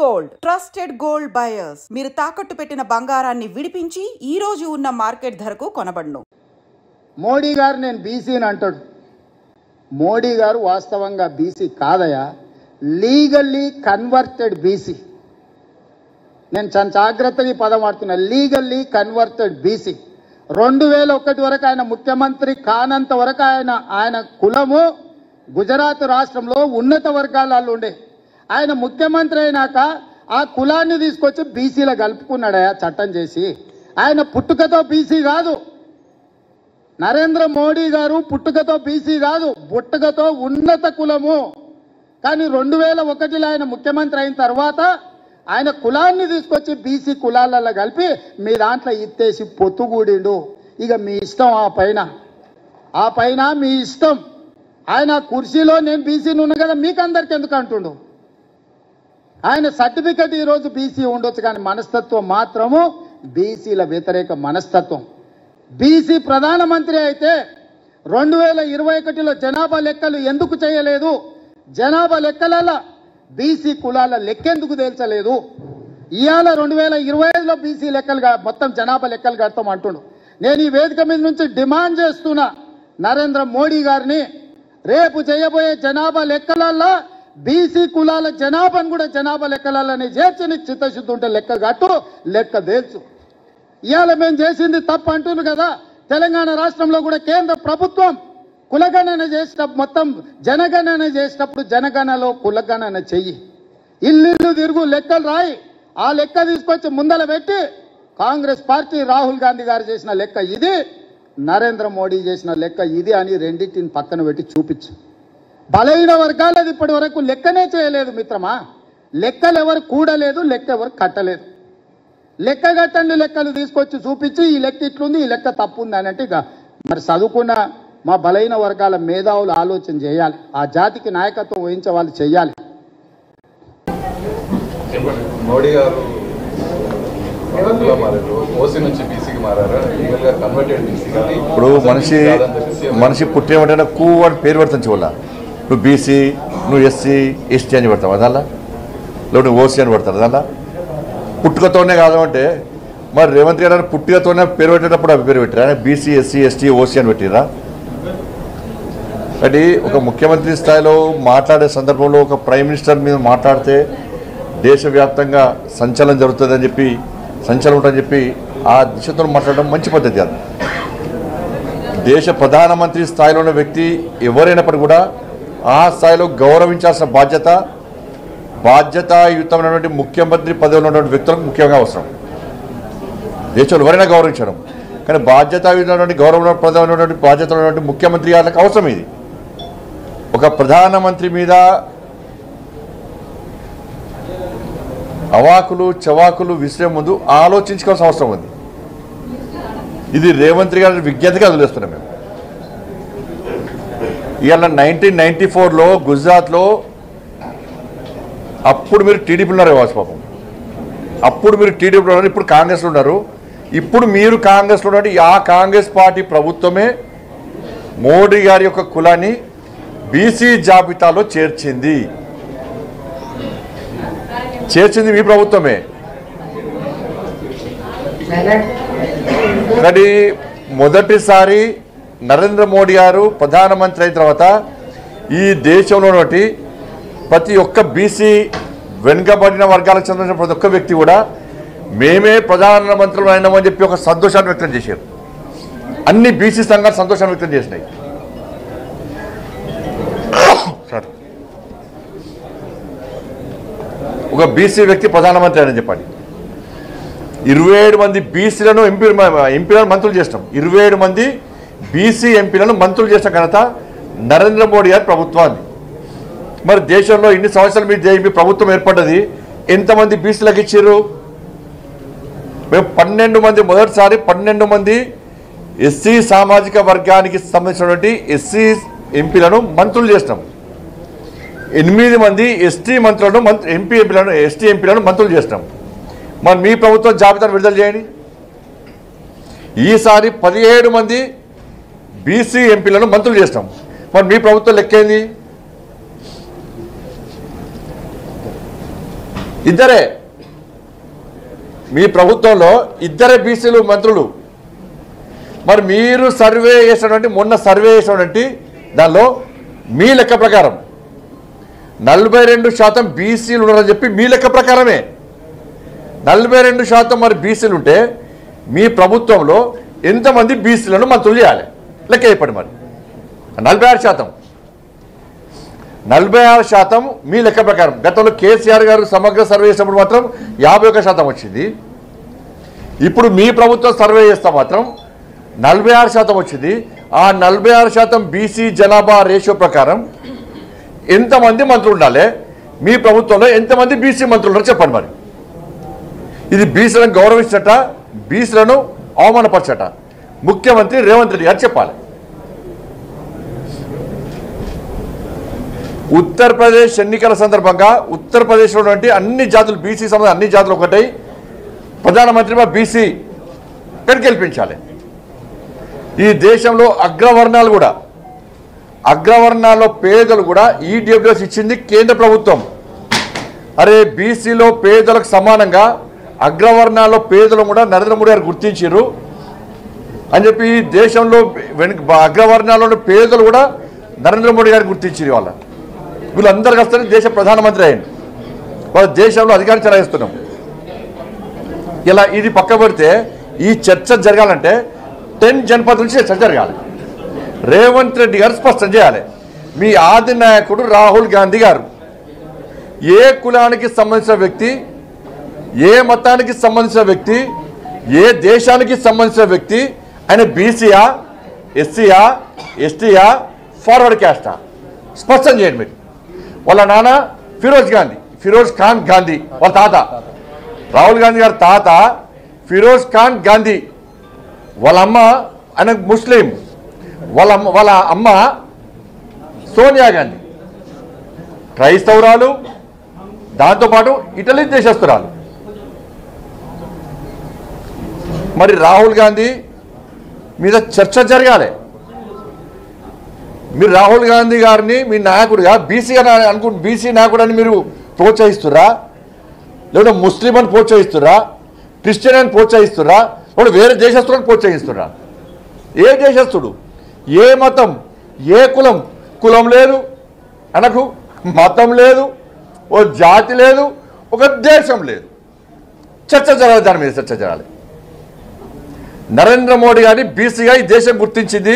Gold trusted gold buyers మీరు తాకట్టు పెట్టిన బంగారాన్ని విడిపించి ఈ రోజు ఉన్న మార్కెట్ ధరకు కొనబడును. మోడీ గారు నేను బీసీని అంటాడు. మోడీ గారు వాస్తవంగా బీసీ కాదయా, లీగల్లీ కన్వర్టెడ్ బీసీ. నేను చాలా జాగ్రత్తగా ఈ పదం వాడుతున్నా, లీగల్లీ కన్వర్టెడ్ బీసీ. 2001 వరకు ఆయన ముఖ్యమంత్రి కానంత వరకు ఆయన కులము గుజరాత్ రాష్ట్రంలో ఉన్నత వర్గాలలో ఉండే. ఆయన ముఖ్యమంత్రి అయినాక ఆ కులాన్ని తీసుకొచ్చి బీసీలో కలుపుకున్నాడయా చట్టం చేసి. ఆయన పుట్టుకతో బీసీ కాదు, నరేంద్ర మోడీ గారు పుట్టుకతో బీసీ కాదు, పుట్టుకతో ఉన్నత కులము. కానీ 2001లో ఆయన ముఖ్యమంత్రి అయిన తర్వాత ఆయన కులాన్ని తీసుకొచ్చి బీసీ కులాలలో కలిపి మీ దాంట్లో ఇత్తేసి పొత్తుగూడిండు. ఇక మీ ఇష్టం, ఆ పైన మీ ఇష్టం. ఆయన కుర్చీలో నేను బీసీని ఉన్నా కదా మీకు అందరికి ఎందుకు అంటుండు. ఆయన సర్టిఫికెట్ ఈరోజు బీసీ ఉండొచ్చు, కానీ మనస్తత్వం మాత్రము బీసీల వ్యతిరేక మనస్తత్వం. బీసీ ప్రధానమంత్రి అయితే 2021లో జనాభా లెక్కలు ఎందుకు చేయలేదు, జనాభా లెక్కలలో బీసీ కులాల లెక్కెందుకు తేల్చలేదు. ఇవాళ 2025లో బీసీ లెక్కలు మొత్తం జనాభా లెక్కలు కడతాం అంటుండు. నేను ఈ వేదిక మీద నుంచి డిమాండ్ చేస్తున్నా నరేంద్ర మోడీ గారిని, రేపు చేయబోయే జనాభా లెక్కలల్లో బీసీ కులాల జనాభాను కూడా జనాభా లెక్కలలోనే చేర్చి నీకు చిత్తశుద్ధి ఉంటే లెక్క కట్టు, లెక్క తేల్చు. ఇవాళ మేము చేసింది తప్పు అంటున్నారు కదా. తెలంగాణ రాష్ట్రంలో కూడా కేంద్ర ప్రభుత్వం కులగణన చేసినప్పుడు, మొత్తం జనగణన చేసినప్పుడు జనగణనలో కులగణన చెయ్యి, ఇల్లు తిరుగు లెక్కలు రాయి. ఆ లెక్క తీసుకొచ్చి ముందల పెట్టి కాంగ్రెస్ పార్టీ రాహుల్ గాంధీ గారు చేసిన లెక్క ఇది, నరేంద్ర మోడీ చేసిన లెక్క ఇది అని రెండింటిని పక్కన పెట్టి చూపించు. బలహీన వర్గాలది ఇప్పటి వరకు లెక్కనే చేయలేదు మిత్రమా. లెక్కలు ఎవరు కూడలేదు, లెక్క ఎవరు కట్టలేదు. లెక్క కట్టండి లెక్కలు తీసుకొచ్చి చూపించి ఈ లెక్క ఇట్లుంది, ఈ లెక్క తప్పు ఉంది అని అంటే, ఇక మరి చదువుకున్న మా బలహీన వర్గాల మేధావులు ఆలోచన చేయాలి, ఆ జాతికి నాయకత్వం వహించే వాళ్ళు చేయాలి. మోడీ గారు ఇప్పుడు మనిషి పుట్టేమంటే కూ అని పేరు పెడతాను చూడాల. నువ్వు బీసీ, నువ్వు ఎస్సీ, ఎస్టీ అని పెడతావు అదల్లా, లేకపోతే నువ్వు ఓసీ అని పెడతారు అదల్లా. పుట్టుకతోనే కాదు అంటే మరి రేవంత్ గారు పుట్టుకతోనే పేరు పెట్టేటప్పుడు అవి పేరు పెట్టారా? బీసీ, ఎస్సీ, ఎస్టీ, ఓసీ అని పెట్టిరా? అంటే ఒక ముఖ్యమంత్రి స్థాయిలో మాట్లాడే సందర్భంలో ఒక ప్రైమ్ మినిస్టర్ మీద మాట్లాడితే దేశవ్యాప్తంగా సంచలనం జరుగుతుందని చెప్పి, సంచలనం ఉంటుందని చెప్పి ఆ దిశతో మాట్లాడడం మంచి పద్ధతి కాదు. దేశ ప్రధానమంత్రి స్థాయిలో ఉన్న వ్యక్తి ఎవరైనప్పటికీ కూడా ఆ స్థాయిలో గౌరవించాల్సిన బాధ్యతాయుతమైనటువంటి ముఖ్యమంత్రి పదవిలో ఉన్నటువంటి వ్యక్తులకు ముఖ్యంగా అవసరం. దేశంలో ఎవరైనా గౌరవించడం, కానీ బాధ్యతాయుతమైనటువంటి గౌరవ పదవి ఉన్నటువంటి బాధ్యతలు ఉన్నటువంటి ముఖ్యమంత్రి గారికి అవసరం ఇది. ఒక ప్రధానమంత్రి మీద అవాకులు చవాకులు విసిరే ముందు ఆలోచించుకోవాల్సిన అవసరం ఉంది. ఇది రేవంత్ గారి విజ్ఞతగా వదిలేస్తున్నాం మేము. ఇవాళ 1994లో గుజరాత్లో అప్పుడు మీరు టీడీపీలో ఉన్నారు కావచ్చు పాపం, అప్పుడు మీరు టీడీపీలో ఉన్నారు, ఇప్పుడు కాంగ్రెస్లో ఉన్నారు. ఇప్పుడు మీరు కాంగ్రెస్లో ఉన్నట్టు ఆ కాంగ్రెస్ పార్టీ ప్రభుత్వమే మోడీ గారి యొక్క కులాన్ని బీసీ జాబితాలో చేర్చింది మీ ప్రభుత్వమే. కానీ మొదటిసారి నరేంద్ర మోడీ గారు ప్రధానమంత్రి అయిన తర్వాత ఈ దేశంలో ఉన్నటువంటి ప్రతి ఒక్క బీసీ వెనుకబడిన వర్గాలకు చెందిన ప్రతి ఒక్క వ్యక్తి కూడా మేమే ప్రధానమంత్రులు అయినామని చెప్పి ఒక సంతోషాన్ని వ్యక్తం చేశారు. అన్ని బీసీ సంఘాలు సంతోషాన్ని వ్యక్తం చేసినాయి. ఒక బీసీ వ్యక్తి ప్రధానమంత్రి అని చెప్పండి. 27 మంది బీసీలను ఎంపీలను మంత్రులు చేసినాం. 27 మంది బీసీ ఎంపీలను మంత్రులు చేసిన ఘనత నరేంద్ర మోడీ గారి ప్రభుత్వాన్ని. మరి దేశంలో ఇన్ని సంవత్సరాలు మీ ప్రభుత్వం ఏర్పడ్డది, ఎంతమంది బీసీలకు ఇచ్చారు? మేము 12 మంది, మొదటిసారి 12 మంది ఎస్సీ సామాజిక వర్గానికి సంబంధించినటువంటి ఎస్సీ ఎంపీలను మంత్రులు చేసినాం. 8 మంది ఎస్టీ మంత్రులను ఎస్టీ ఎంపీలను మంత్రులు చేసినాం. మరి మీ ప్రభుత్వం జాబితాను విడుదల చేయండి. ఈసారి 17 మంది బీసీ ఎంపీలను మంత్రులు చేసినాం. మరి మీ ప్రభుత్వం లెక్కేంది? ఇద్దరే మీ ప్రభుత్వంలో ఇద్దరే బీసీలు మంత్రులు. మరి మీరు సర్వే చేసినటువంటి మొన్న సర్వే చేసినటువంటి దానిలో మీ లెక్క ప్రకారం 42% బీసీలు ఉన్నారని చెప్పి మీ లెక్క ప్రకారమే 42% మరి బీసీలు ఉంటే మీ ప్రభుత్వంలో ఎంతమంది బీసీలను మంత్రులు చేయాలి లెక్క చెప్పండి. మరి 46% మీ లెక్క ప్రకారం. గతంలో కేసీఆర్ గారు సమగ్ర సర్వే చేసినప్పుడు మాత్రం 51% వచ్చింది. ఇప్పుడు మీ ప్రభుత్వం సర్వే చేస్తే మాత్రం 46% వచ్చింది. ఆ 46% బీసీ జనాభా రేషియో ప్రకారం ఎంతమంది మంత్రులు ఉండాలి? మీ ప్రభుత్వంలో ఎంతమంది బీసీ మంత్రులు ఉన్నారో చెప్పండి. మరి ఇది బీసీలను గౌరవించట, బీసీలను అవమానపరచట ముఖ్యమంత్రి రేవంత్ రెడ్డి గారు చెప్పాలి. ఉత్తరప్రదేశ్ ఎన్నికల సందర్భంగా ఉత్తరప్రదేశ్లో అన్ని జాతులు బీసీ సంబంధం అన్ని జాతులు ఒకటై ప్రధానమంత్రిగా బీసీ గెలిపించాలి. ఈ దేశంలో అగ్రవర్ణాలు కూడా అగ్రవర్ణాల్లో పేదలు కూడా ఈడబ్ల్యూఎస్ ఇచ్చింది కేంద్ర ప్రభుత్వం. అరే బీసీలో పేదలకు సమానంగా అగ్రవర్ణాల్లో పేదలు కూడా నరేంద్ర మోడీ గారు గుర్తించారు అని చెప్పి ఈ దేశంలో అగ్రవర్ణాల్లో పేదలు కూడా నరేంద్ర మోడీ గారు గుర్తించారు. వీళ్ళందరూ వస్తే దేశ ప్రధానమంత్రి అయ్యింది. వాళ్ళ దేశంలో అధికారం చెలాయిస్తున్నాం. ఇలా ఇది పక్క పెడితే ఈ చర్చ జరగాలంటే 10 జనపద నుంచి చర్చ జరగాలి. రేవంత్ రెడ్డి గారు స్పష్టం చేయాలి. మీ ఆది నాయకుడు రాహుల్ గాంధీ గారు ఏ కులానికి సంబంధించిన వ్యక్తి, ఏ మతానికి సంబంధించిన వ్యక్తి, ఏ దేశానికి సంబంధించిన వ్యక్తి, ఆయన బీసీయా, ఎస్సీయా, ఎస్టీయా, ఫార్వర్డ్ క్యాస్టా స్పష్టం చేయండి. మీరు వాళ్ళ నాన్న ఫిరోజ్ ఖాన్ గాంధీ వాళ్ళ తాత, రాహుల్ గాంధీ గారి తాత ఫిరోజ్ ఖాన్ గాంధీ, వాళ్ళ అమ్మ ఆయన ముస్లిం, వాళ్ళ అమ్మ సోనియా గాంధీ క్రైస్తవురాలు, దాంతోపాటు ఇటలీ దేశస్తురాలు. మరి రాహుల్ గాంధీ మీద చర్చ జరగాలి. మీరు రాహుల్ గాంధీ గారిని మీ నాయకుడిగా బీసీ అని బీసీ నాయకుడు అని మీరు ప్రోత్సహిస్తురా, లేకపోతే ముస్లిం అని ప్రోత్సహిస్తురా, క్రిస్టియన్ అని ప్రోత్సహిస్తురా, లేకపోతే వేరే దేశస్తులను ప్రోత్సహిస్తురా? ఏ దేశస్తుడు, ఏ మతం, ఏ కులం? కులం లేదు అనకు, మతం లేదు, ఓ జాతి లేదు, ఒక దేశం లేదు. చర్చ జరగాలి, దాని మీద చర్చ జరగాలి. నరేంద్ర మోడీ గారిని బీసీగా ఈ దేశం గుర్తించింది.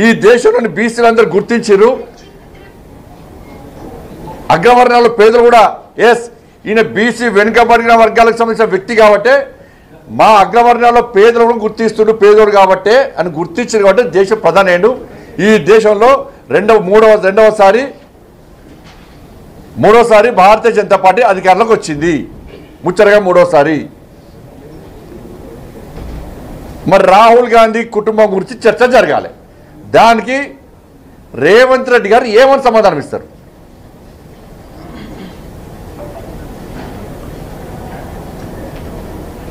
ఈ దేశంలోని బీసీలందరూ గుర్తించారు. అగ్రవర్ణాలు పేదలు కూడా ఎస్ ఈయన బీసీ వెనుకబడిన వర్గాలకు సంబంధించిన వ్యక్తి కాబట్టే మా అగ్రవర్ణాల్లో పేదలను గుర్తిస్తుడు పేదోడు కాబట్టే అని గుర్తించారు. కాబట్టి దేశ ప్రధాని ఈ దేశంలో మూడోసారి భారతీయ జనతా పార్టీ అధికారంలోకి వచ్చింది, ముచ్చటగా మూడోసారి. మరి రాహుల్ గాంధీ కుటుంబం గురించి చర్చ జరగాలి. దానికి రేవంత్ రెడ్డి గారు ఏమని సమాధానం ఇస్తారు?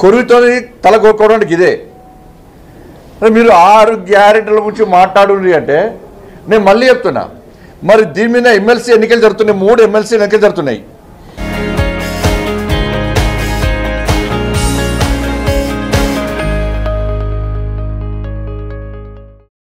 కొరువుతో తల కొట్టుకోవడానికి ఇదే. మీరు 6 గ్యారెంటీల గురించి మాట్లాడుంది అంటే నేను మళ్ళీ చెప్తున్నా. మరి దీని మీద ఎమ్మెల్సీ ఎన్నికలు జరుగుతున్నాయి, 3 ఎమ్మెల్సీ ఎన్నికలు జరుగుతున్నాయి.